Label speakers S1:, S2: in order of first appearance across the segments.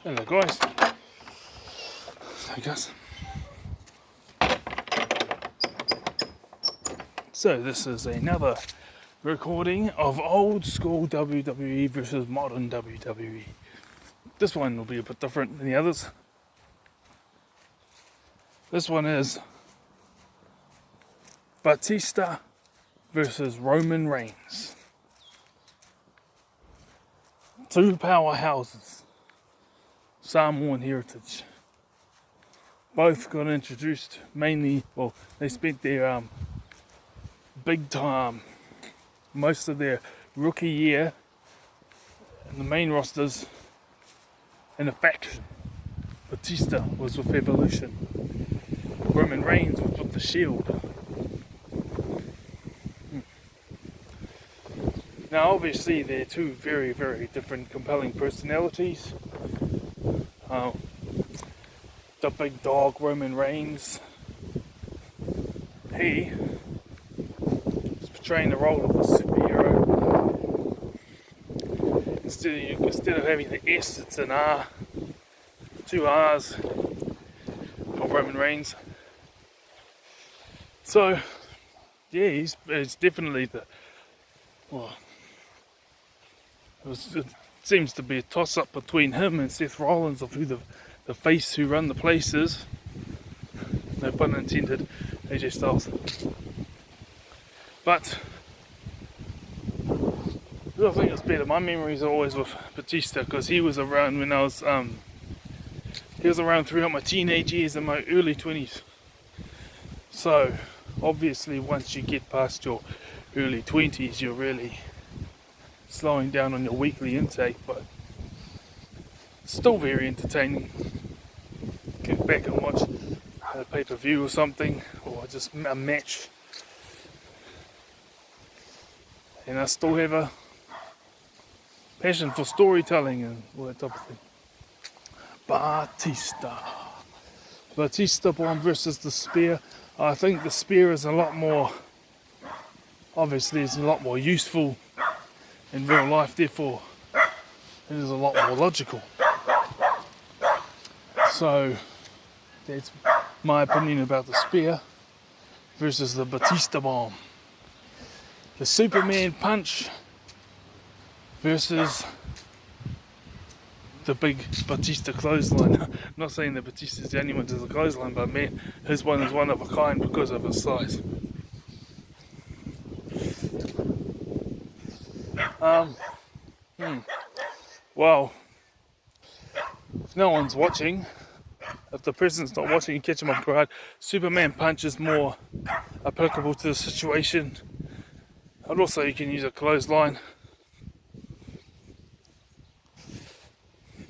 S1: Hello guys. I guess. So this is another recording of old school WWE versus modern WWE. This one will be a bit different than the others. This one is Batista versus Roman Reigns. Two powerhouses. Samoan heritage. Both got introduced mainly, well, they spent their big time, most of their rookie year in the main rosters in a faction. Batista was with Evolution. Roman Reigns was with the Shield. Now obviously they're two very, very different, compelling personalities. The big dog Roman Reigns, he is portraying the role of a superhero. Instead of having the S, it's an R, two R's for Roman Reigns. So yeah, it's definitely it seems to be a toss-up between him and Seth Rollins of who the face who run the place is. No pun intended, AJ Styles. But I think it's better. My memories are always with Batista because he was around when I was he was around throughout my teenage years and my early 20s. So obviously once you get past your early 20s you're really slowing down on your weekly intake, but still very entertaining. Get back and watch a pay-per-view or something, or just a match, and I still have a passion for storytelling and all that type of thing. Batista bomb versus the spear. I think the spear is a lot more, obviously it's a lot more useful in real life, therefore it is a lot more logical. So that's my opinion about the spear versus the Batista bomb. The Superman punch versus the big Batista clothesline. I'm not saying that Batista's the only one to the clothesline, but man, his one is one of a kind because of his size. Well, if no one's watching, if the person's not watching, you catch them off guard. Superman punch is more applicable to the situation. And also you can use a clothesline.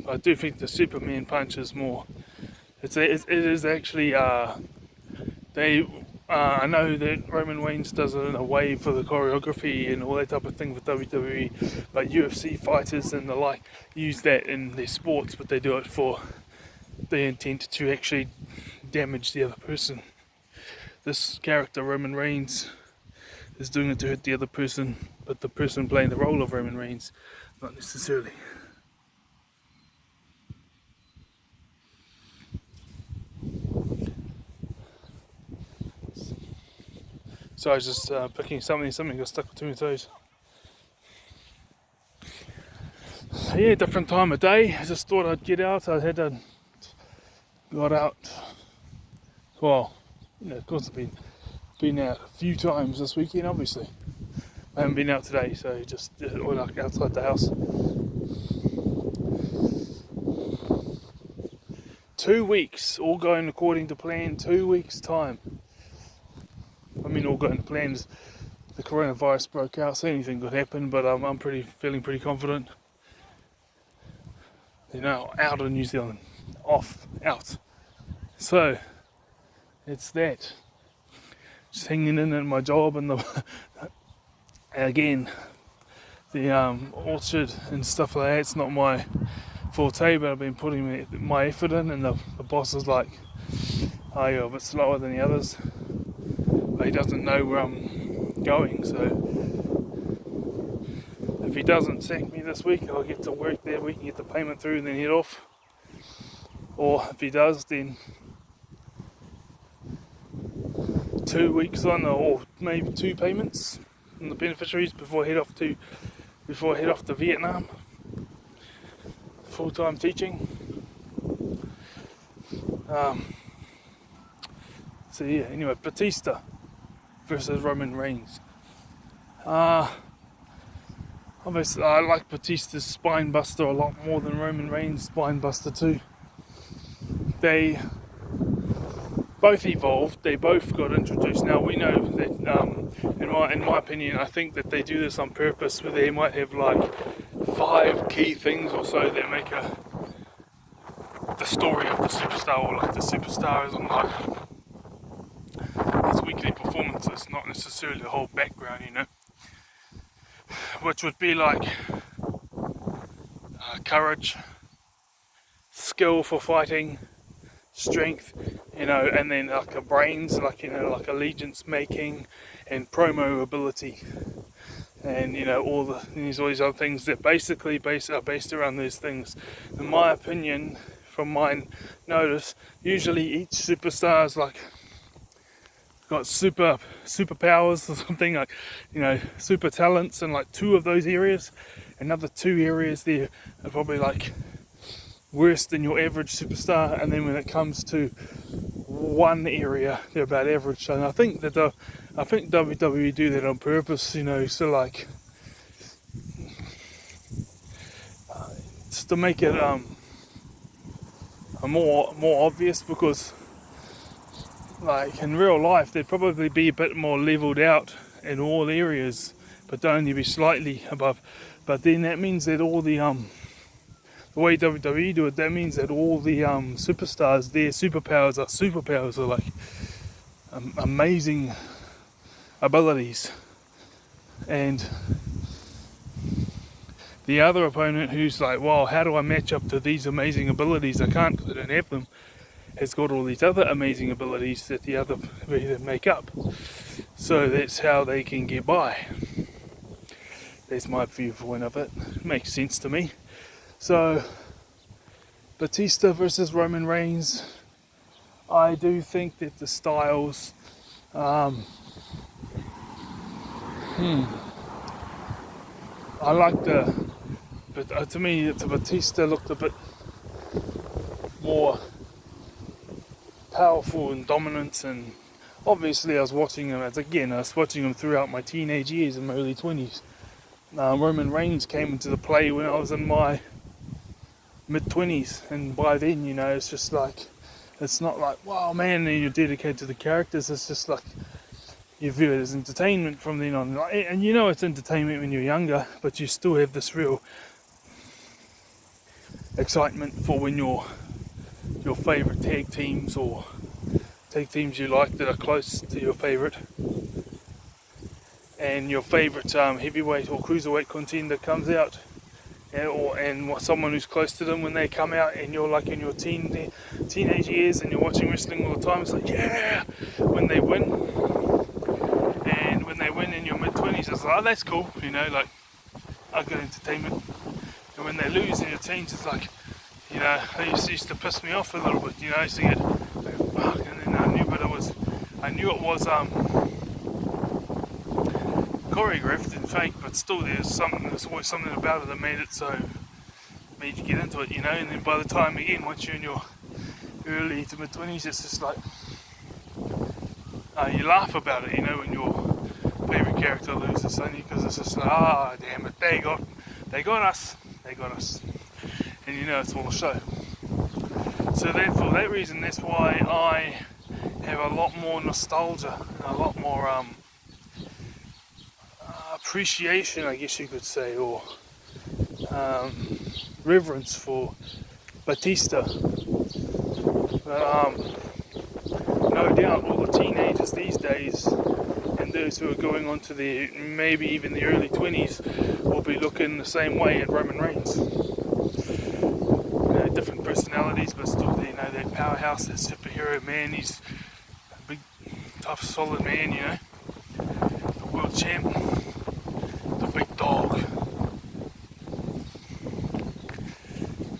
S1: I do think the Superman punch is more. It is actually. I know that Roman Reigns does it in a way for the choreography and all that type of thing with WWE, but UFC fighters and the like use that in their sports, but they do it for the intent to actually damage the other person. This character, Roman Reigns, is doing it to hurt the other person, but the person playing the role of Roman Reigns, not necessarily. So I was just picking something got stuck between my toes. Yeah, different time of day. I just thought I'd get out. Got out. Well, of course I've been out a few times this weekend, obviously. I haven't been out today, so just went outside the house. 2 weeks, all going according to plan, 2 weeks time. I mean, all going to plan. The coronavirus broke out, so anything could happen, but I'm feeling pretty confident. You know, out of New Zealand, out. So it's that. Just hanging in at my job and again, the orchard and stuff like that. It's not my forte, but I've been putting my effort in, and the boss is like, "Oh, you're a bit slower than the others." But he doesn't know where I'm going, so if he doesn't sack me this week, I'll get to work there, we can get the payment through and then head off. or if he does, then 2 weeks on, or maybe 2 payments from the beneficiaries before I head off to Vietnam, full-time teaching. So yeah, anyway, Batista versus Roman Reigns. Obviously, I like Batista's spine buster a lot more than Roman Reigns' spine buster too. They both evolved. They both got introduced. Now we know that, in my opinion, I think that they do this on purpose, where they might have like 5 key things or so that make the story of the superstar, or like the superstar is on like his weekly performances, not necessarily the whole background, you know. Which would be like courage, skill for fighting, strength, you know, and then like a brains, like, you know, like allegiance making and promo ability, and you know, these all these other things that basically are based around these things. In my opinion, from my notice, usually each superstar is like got superpowers or something, like, you know, super talents in like 2 of those areas. Another 2 areas there are probably like worse than your average superstar, and then when it comes to 1 area, they're about average. And I think WWE do that on purpose, you know, so like just to make it more obvious, because like in real life they'd probably be a bit more leveled out in all areas, but only be slightly above. But then that means that all the way WWE do it, that means that all the superstars, their superpowers are like amazing abilities, and the other opponent who's like, well, how do I match up to these amazing abilities? I can't, because I don't have them, has got all these other amazing abilities that the other make up. So that's how they can get by. That's my viewpoint of it. It makes sense to me. So, Batista versus Roman Reigns. I do think that the styles, I like but to me, the Batista looked a bit more powerful and dominant, and obviously I was watching him throughout my teenage years and my early 20s. Roman Reigns came into the play when I was in my mid-20s, and by then, you know, it's just like, it's not like, wow man, you're dedicated to the characters. It's just like you view it as entertainment from then on, and you know it's entertainment when you're younger, but you still have this real excitement for when your favourite tag teams, or tag teams you like that are close to your favourite, and your favourite heavyweight or cruiserweight contender comes out, and someone who's close to them when they come out, and you're like in your teenage years and you're watching wrestling all the time. It's like, yeah, when they win, and when they win in your mid-20s, it's like, oh, that's cool, you know, like a good entertainment. And when they lose in your teens, it's like, you know, they used to piss me off a little bit, you know. I used to get like, fuck, and then I knew it was choreographed and fake, but still there's always something about it that made you get into it, you know. And then by the time, again, once you're in your early to mid-20s, it's just like you laugh about it, you know, when your favourite character loses, only because it's just like, damn it, they got us, and you know it's all a show. So for that reason, that's why I have a lot more nostalgia and a lot more appreciation, I guess you could say, or reverence for Batista. But no doubt all the teenagers these days, and those who are going on to maybe even the early 20s, will be looking the same way at Roman Reigns. You know, different personalities, but still, you know, that powerhouse, that superhero man. He's a big, tough, solid man, you know, the world champ, the big dog.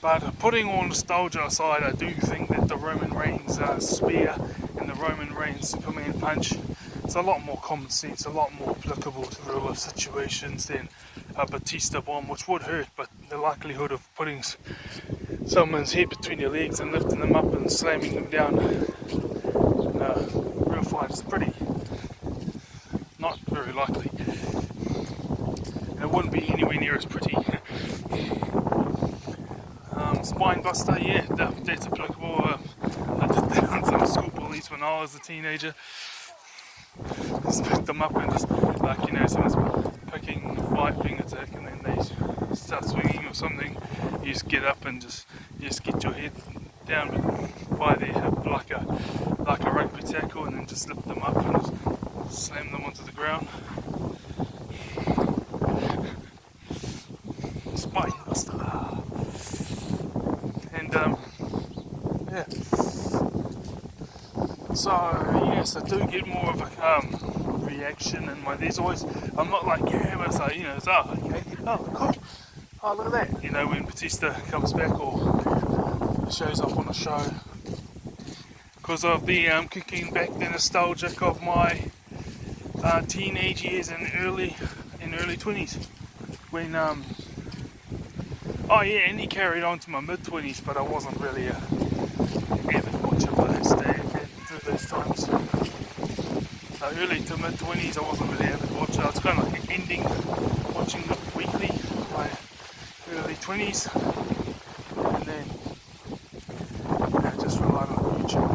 S1: But putting all nostalgia aside, I do think that the Roman Reigns spear and the Roman Reigns Superman punch is a lot more common sense, a lot more applicable to real life situations than a Batista bomb, which would hurt, but the likelihood of putting someone's head between your legs and lifting them up and slamming them down in a real fight is pretty not very likely. And it wouldn't be anywhere near as pretty. Spine buster, yeah, that's applicable. I did that on some school bullies when I was a teenager. Just pick them up and just, like, you know, someone's picking 5 finger tick and then they start swinging or something. You just get up and just get your head down by their hip like a rugby tackle, and then just lift them up and just slam them onto the ground. Spine buster. And yeah. So yes, I do get more of a reaction, and there's always, I'm not like, yeah, but it's like, you know, it's okay, oh cool, oh look at that, you know, when Batista comes back or shows up on a show, because of the kicking back the nostalgic of my teenage years and early 20s when oh yeah, and he carried on to my mid-20s, but I wasn't really a avid watcher for through those times. So early to mid-20s, I wasn't really an avid watcher. It's kind of like ending watching the weekly my early 20s, and then I just relied on YouTube.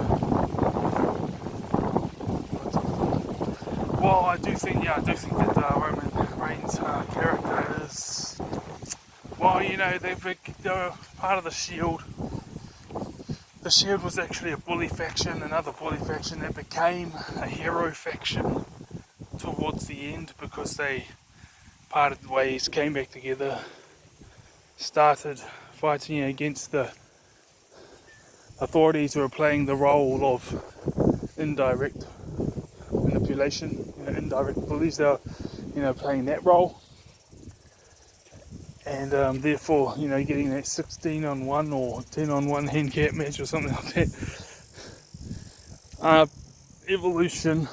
S1: Well, I do think that Roman Reigns' character is, well, you know, they're part of the Shield. The Shield was actually a bully faction, another bully faction that became a hero faction towards the end because they parted ways, came back together, started fighting against the authorities who were playing the role of indirect manipulation, you know, indirect bullies. They were, you know, playing that role. And therefore, you know, getting that 16-on-1 or 10-on-1 handicap match or something like that. Evolution,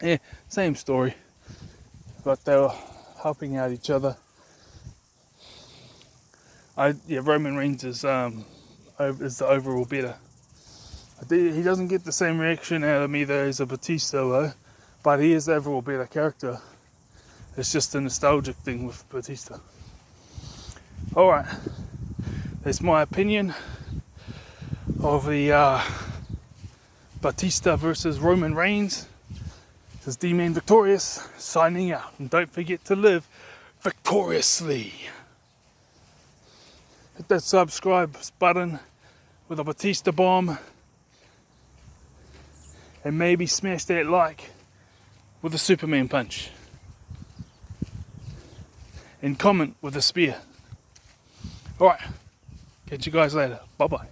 S1: yeah, same story, but they were helping out each other. Roman Reigns is the overall better. He doesn't get the same reaction out of me though as a Batista though, but he is the overall better character. It's just a nostalgic thing with Batista. Alright, that's my opinion of the Batista versus Roman Reigns. This is D-Man Victorious, signing out. And don't forget to live victoriously. Hit that subscribe button with a Batista bomb. And maybe smash that like with a Superman punch. And comment with a spear. Alright, catch you guys later. Bye bye.